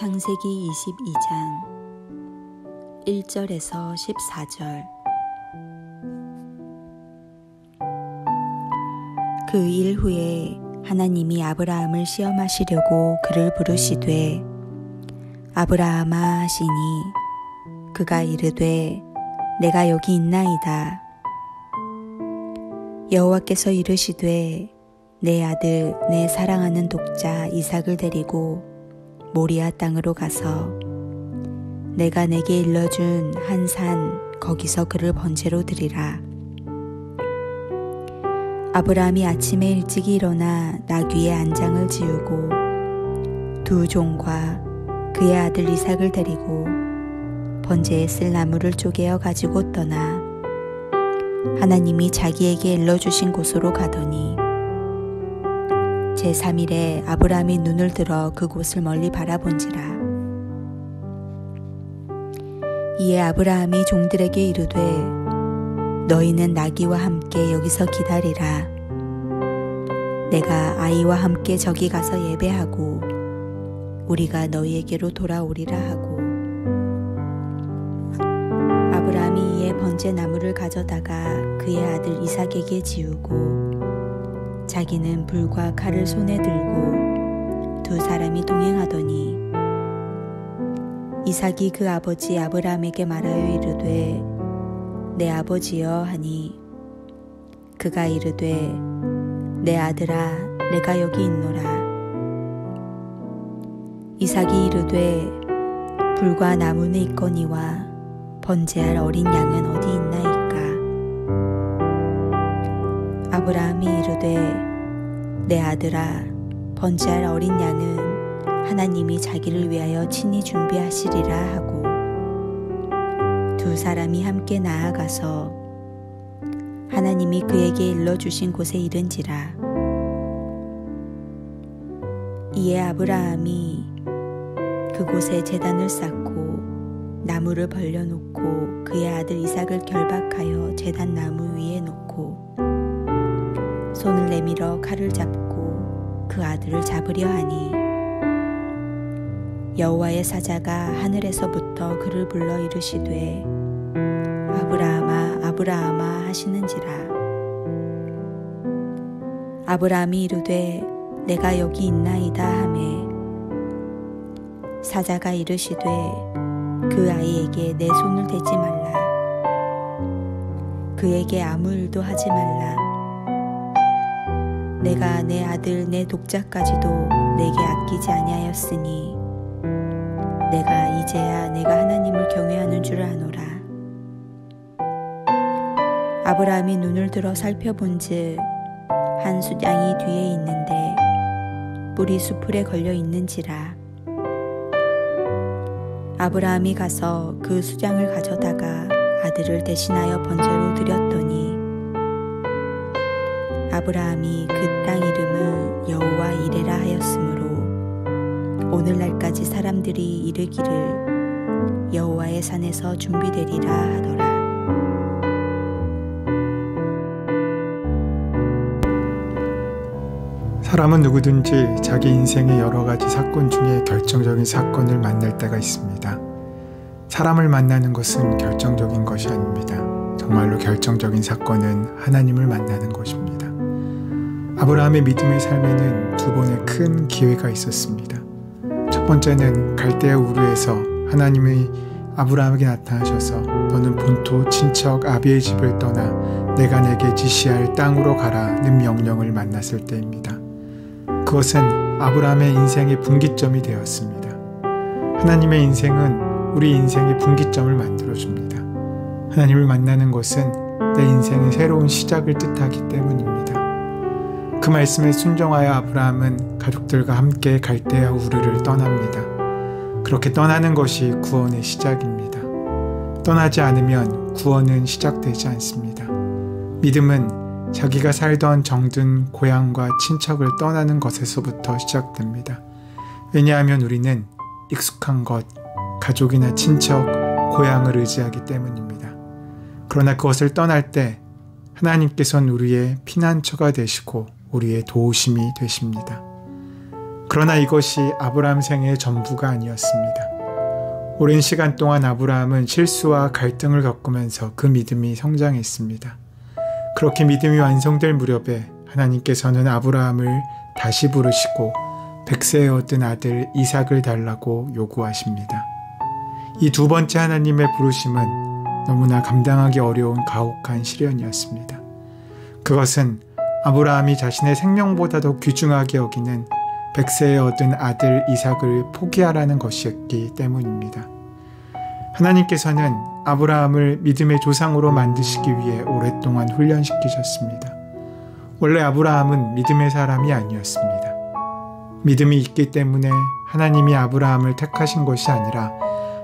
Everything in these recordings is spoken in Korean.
창세기 22장 1절에서 14절. 그 일 후에 하나님이 아브라함을 시험하시려고 그를 부르시되 아브라함아 하시니 그가 이르되 내가 여기 있나이다. 여호와께서 이르시되 내 아들 내 사랑하는 독자 이삭을 데리고 모리아 땅으로 가서 내가 내게 일러준 한 산 거기서 그를 번제로 드리라. 아브라함이 아침에 일찍 일어나 나귀의 안장을 지우고 두 종과 그의 아들 이삭을 데리고 번제에 쓸 나무를 쪼개어 가지고 떠나 하나님이 자기에게 일러주신 곳으로 가더니 제3일에 아브라함이 눈을 들어 그곳을 멀리 바라본지라. 이에 아브라함이 종들에게 이르되 너희는 나귀와 함께 여기서 기다리라. 내가 아이와 함께 저기 가서 예배하고 우리가 너희에게로 돌아오리라 하고 아브라함이 이에 번제 나무를 가져다가 그의 아들 이삭에게 지우고 자기는 불과 칼을 손에 들고 두 사람이 동행하더니 이삭이 그 아버지 아브라함에게 말하여 이르되 내 아버지여 하니 그가 이르되 내 아들아 내가 여기 있노라. 이삭이 이르되 불과 나무는 있거니와 번제할 어린 양은 어디 있나이까. 아브라함이 이르되 내 아들아 번제할 어린 양은 하나님이 자기를 위하여 친히 준비하시리라 하고 두 사람이 함께 나아가서 하나님이 그에게 일러주신 곳에 이른지라. 이에 아브라함이 그곳에 제단을 쌓고 나무를 벌려놓고 그의 아들 이삭을 결박하여 제단 나무 위에 놓고 손을 내밀어 칼을 잡고 그 아들을 잡으려 하니 여호와의 사자가 하늘에서부터 그를 불러 이르시되 아브라함아 아브라함아 하시는지라. 아브라함이 이르되 내가 여기 있나이다 하매 사자가 이르시되 그 아이에게 내 손을 대지 말라. 그에게 아무 일도 하지 말라. 내가 내 아들 내 독자까지도 내게 아끼지 아니하였으니 내가 이제야 내가 하나님을 경외하는 줄 아노라. 아브라함이 눈을 들어 살펴본즉 한 숫양이 뒤에 있는데 뿔이 수풀에 걸려 있는지라. 아브라함이 가서 그 수장을 가져다가 아들을 대신하여 번제로 드렸더니 아브라함이 그 땅 이름을 여호와 이레라 하였으므로 오늘날까지 사람들이 이르기를 여호와의 산에서 준비되리라 하더라. 사람은 누구든지 자기 인생의 여러 가지 사건 중에 결정적인 사건을 만날 때가 있습니다. 사람을 만나는 것은 결정적인 것이 아닙니다. 정말로 결정적인 사건은 하나님을 만나는 것입니다. 아브라함의 믿음의 삶에는 두 번의 큰 기회가 있었습니다. 첫 번째는 갈대아 우르에서 하나님이 아브라함에게 나타나셔서 너는 본토 친척 아비의 집을 떠나 내가 내게 지시할 땅으로 가라는 명령을 만났을 때입니다. 그것은 아브라함의 인생의 분기점이 되었습니다. 하나님의 인생은 우리 인생의 분기점을 만들어줍니다. 하나님을 만나는 것은 내 인생의 새로운 시작을 뜻하기 때문입니다. 그 말씀에 순종하여 아브라함은 가족들과 함께 갈대아 우르를 떠납니다. 그렇게 떠나는 것이 구원의 시작입니다. 떠나지 않으면 구원은 시작되지 않습니다. 믿음은 자기가 살던 정든 고향과 친척을 떠나는 것에서부터 시작됩니다. 왜냐하면 우리는 익숙한 것, 가족이나 친척, 고향을 의지하기 때문입니다. 그러나 그것을 떠날 때 하나님께서는 우리의 피난처가 되시고 우리의 도우심이 되십니다. 그러나 이것이 아브라함 생애의 전부가 아니었습니다. 오랜 시간 동안 아브라함은 실수와 갈등을 겪으면서 그 믿음이 성장했습니다. 그렇게 믿음이 완성될 무렵에 하나님께서는 아브라함을 다시 부르시고 100세에 얻은 아들 이삭을 달라고 요구하십니다. 이 두 번째 하나님의 부르심은 너무나 감당하기 어려운 가혹한 시련이었습니다. 그것은 아브라함이 자신의 생명보다 더 귀중하게 여기는 100세에 얻은 아들 이삭을 포기하라는 것이었기 때문입니다. 하나님께서는 아브라함을 믿음의 조상으로 만드시기 위해 오랫동안 훈련시키셨습니다. 원래 아브라함은 믿음의 사람이 아니었습니다. 믿음이 있기 때문에 하나님이 아브라함을 택하신 것이 아니라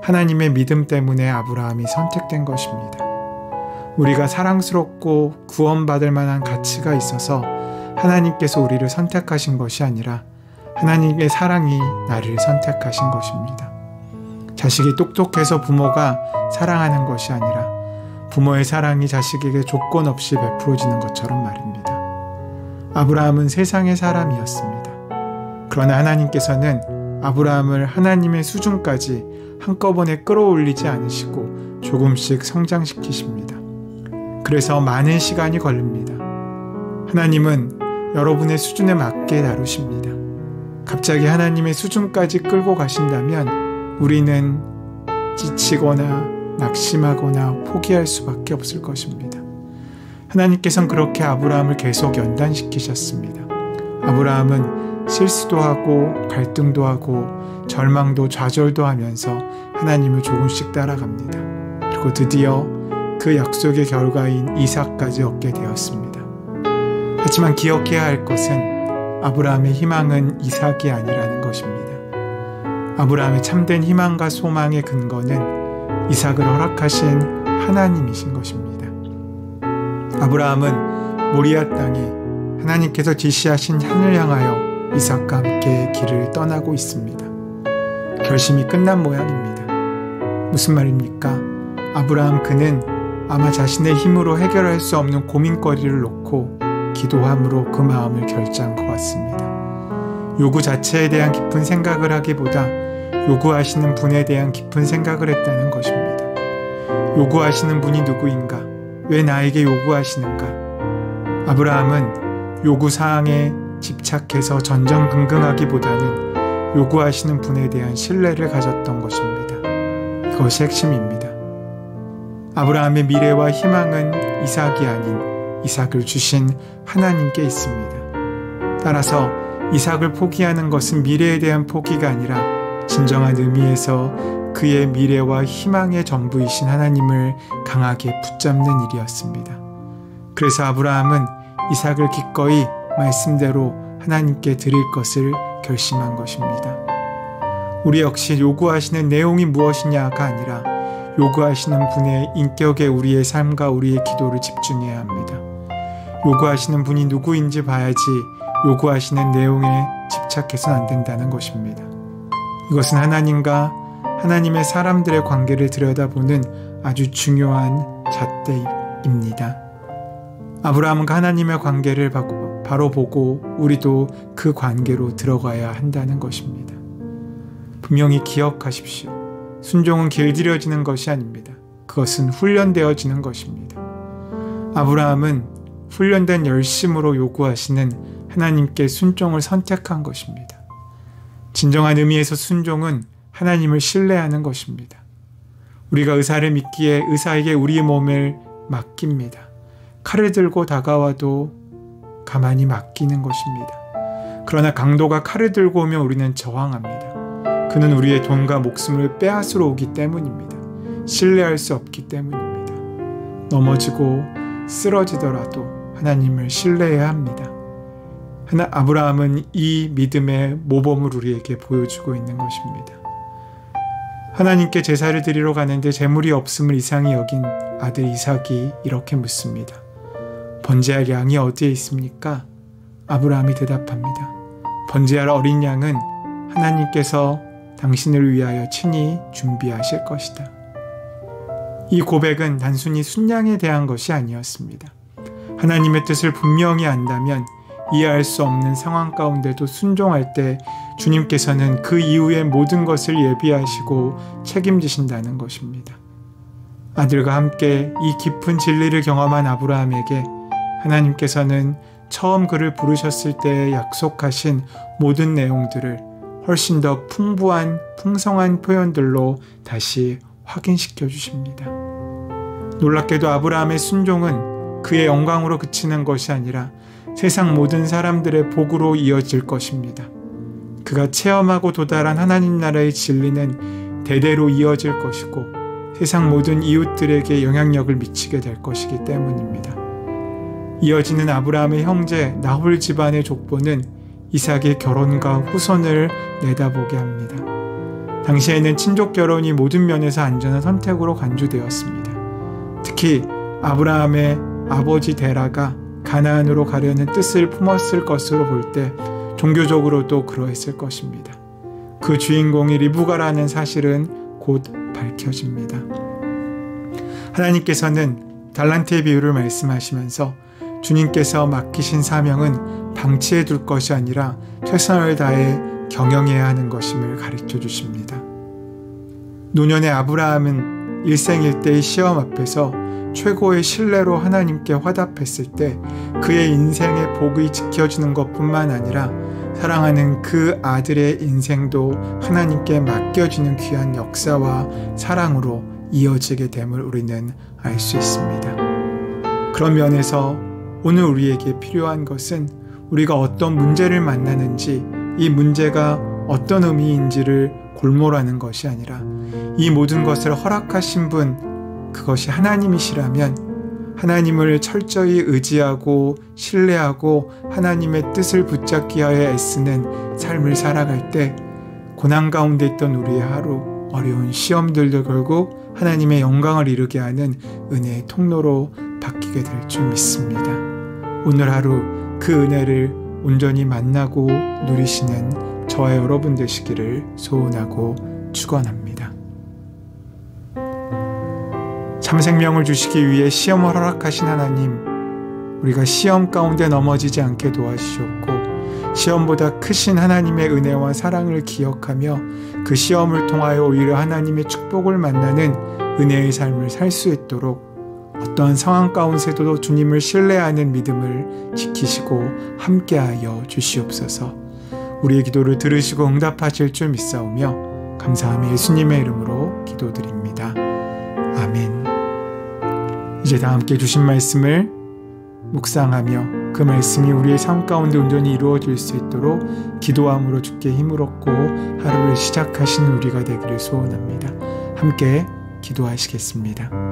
하나님의 믿음 때문에 아브라함이 선택된 것입니다. 우리가 사랑스럽고 구원받을 만한 가치가 있어서 하나님께서 우리를 선택하신 것이 아니라 하나님의 사랑이 나를 선택하신 것입니다. 자식이 똑똑해서 부모가 사랑하는 것이 아니라 부모의 사랑이 자식에게 조건 없이 베풀어지는 것처럼 말입니다. 아브라함은 세상의 사람이었습니다. 그러나 하나님께서는 아브라함을 하나님의 수준까지 한꺼번에 끌어올리지 않으시고 조금씩 성장시키십니다. 그래서 많은 시간이 걸립니다. 하나님은 여러분의 수준에 맞게 다루십니다. 갑자기 하나님의 수준까지 끌고 가신다면 우리는 지치거나 낙심하거나 포기할 수밖에 없을 것입니다. 하나님께서는 그렇게 아브라함을 계속 연단시키셨습니다. 아브라함은 실수도 하고 갈등도 하고 절망도 좌절도 하면서 하나님을 조금씩 따라갑니다. 그리고 드디어 그 약속의 결과인 이삭까지 얻게 되었습니다. 하지만 기억해야 할 것은 아브라함의 희망은 이삭이 아니라는 것입니다. 아브라함의 참된 희망과 소망의 근거는 이삭을 허락하신 하나님이신 것입니다. 아브라함은 모리아 땅에 하나님께서 지시하신 산을 향하여 이삭과 함께 길을 떠나고 있습니다. 결심이 끝난 모양입니다. 무슨 말입니까? 아브라함 그는 아마 자신의 힘으로 해결할 수 없는 고민거리를 놓고 기도함으로 그 마음을 결정한 것 같습니다. 요구 자체에 대한 깊은 생각을 하기보다 요구하시는 분에 대한 깊은 생각을 했다는 것입니다. 요구하시는 분이 누구인가? 왜 나에게 요구하시는가? 아브라함은 요구사항에 집착해서 전전긍긍하기보다는 요구하시는 분에 대한 신뢰를 가졌던 것입니다. 그것이 핵심입니다. 아브라함의 미래와 희망은 이삭이 아닌 이삭을 주신 하나님께 있습니다. 따라서 이삭을 포기하는 것은 미래에 대한 포기가 아니라 진정한 의미에서 그의 미래와 희망의 전부이신 하나님을 강하게 붙잡는 일이었습니다. 그래서 아브라함은 이삭을 기꺼이 말씀대로 하나님께 드릴 것을 결심한 것입니다. 우리 역시 요구하시는 내용이 무엇이냐가 아니라 요구하시는 분의 인격에 우리의 삶과 우리의 기도를 집중해야 합니다. 요구하시는 분이 누구인지 봐야지 요구하시는 내용에 집착해서는 안 된다는 것입니다. 이것은 하나님과 하나님의 사람들의 관계를 들여다보는 아주 중요한 잣대입니다. 아브라함과 하나님의 관계를 바로 보고 우리도 그 관계로 들어가야 한다는 것입니다. 분명히 기억하십시오. 순종은 길들여지는 것이 아닙니다. 그것은 훈련되어지는 것입니다. 아브라함은 훈련된 열심으로 요구하시는 하나님께 순종을 선택한 것입니다. 진정한 의미에서 순종은 하나님을 신뢰하는 것입니다. 우리가 의사를 믿기에 의사에게 우리의 몸을 맡깁니다. 칼을 들고 다가와도 가만히 맡기는 것입니다. 그러나 강도가 칼을 들고 오면 우리는 저항합니다. 그는 우리의 돈과 목숨을 빼앗으러 오기 때문입니다. 신뢰할 수 없기 때문입니다. 넘어지고 쓰러지더라도 하나님을 신뢰해야 합니다. 아브라함은 이 믿음의 모범을 우리에게 보여주고 있는 것입니다. 하나님께 제사를 드리러 가는데 제물이 없음을 이상히 여긴 아들 이삭이 이렇게 묻습니다. 번제할 양이 어디에 있습니까? 아브라함이 대답합니다. 번제할 어린 양은 하나님께서 당신을 위하여 친히 준비하실 것이다. 이 고백은 단순히 순양에 대한 것이 아니었습니다. 하나님의 뜻을 분명히 안다면 이해할 수 없는 상황 가운데도 순종할 때 주님께서는 그 이후의 모든 것을 예비하시고 책임지신다는 것입니다. 아들과 함께 이 깊은 진리를 경험한 아브라함에게 하나님께서는 처음 그를 부르셨을 때 약속하신 모든 내용들을 훨씬 더 풍부한 풍성한 표현들로 다시 확인시켜 주십니다. 놀랍게도 아브라함의 순종은 그의 영광으로 그치는 것이 아니라 세상 모든 사람들의 복으로 이어질 것입니다. 그가 체험하고 도달한 하나님 나라의 진리는 대대로 이어질 것이고 세상 모든 이웃들에게 영향력을 미치게 될 것이기 때문입니다. 이어지는 아브라함의 형제 나홀 집안의 족보는 이삭의 결혼과 후손을 내다보게 합니다. 당시에는 친족 결혼이 모든 면에서 안전한 선택으로 간주되었습니다. 특히 아브라함의 아버지 데라가 가나안으로 가려는 뜻을 품었을 것으로 볼 때 종교적으로도 그러했을 것입니다. 그 주인공이 리브가라는 사실은 곧 밝혀집니다. 하나님께서는 달란트의 비유를 말씀하시면서 주님께서 맡기신 사명은 방치해 둘 것이 아니라 최선을 다해 경영해야 하는 것임을 가르쳐 주십니다. 노년의 아브라함은 일생일대의 시험 앞에서 최고의 신뢰로 하나님께 화답했을 때 그의 인생의 복이 지켜지는 것뿐만 아니라 사랑하는 그 아들의 인생도 하나님께 맡겨지는 귀한 역사와 사랑으로 이어지게 됨을 우리는 알 수 있습니다. 그런 면에서 오늘 우리에게 필요한 것은 우리가 어떤 문제를 만나는지 이 문제가 어떤 의미인지를 골몰하는 것이 아니라 이 모든 것을 허락하신 분, 그것이 하나님이시라면 하나님을 철저히 의지하고 신뢰하고 하나님의 뜻을 붙잡기 위하여 애쓰는 삶을 살아갈 때 고난 가운데 있던 우리의 하루, 어려운 시험들도 결국 하나님의 영광을 이루게 하는 은혜의 통로로 바뀌게 될 줄 믿습니다. 오늘 하루 그 은혜를 온전히 만나고 누리시는 저와 여러분 되시기를 소원하고 축원합니다. 참 생명을 주시기 위해 시험을 허락하신 하나님, 우리가 시험 가운데 넘어지지 않게 도와주셨고 시험보다 크신 하나님의 은혜와 사랑을 기억하며 그 시험을 통하여 오히려 하나님의 축복을 만나는 은혜의 삶을 살 수 있도록 어떠한 상황 가운데서도 주님을 신뢰하는 믿음을 지키시고 함께하여 주시옵소서. 우리의 기도를 들으시고 응답하실 줄 믿사오며 감사하며 예수님의 이름으로 기도드립니다. 아멘. 이제 다 함께 주신 말씀을 묵상하며 그 말씀이 우리의 삶 가운데 온전히 이루어질 수 있도록 기도함으로 주께 힘을 얻고 하루를 시작하시는 우리가 되기를 소원합니다. 함께 기도하시겠습니다.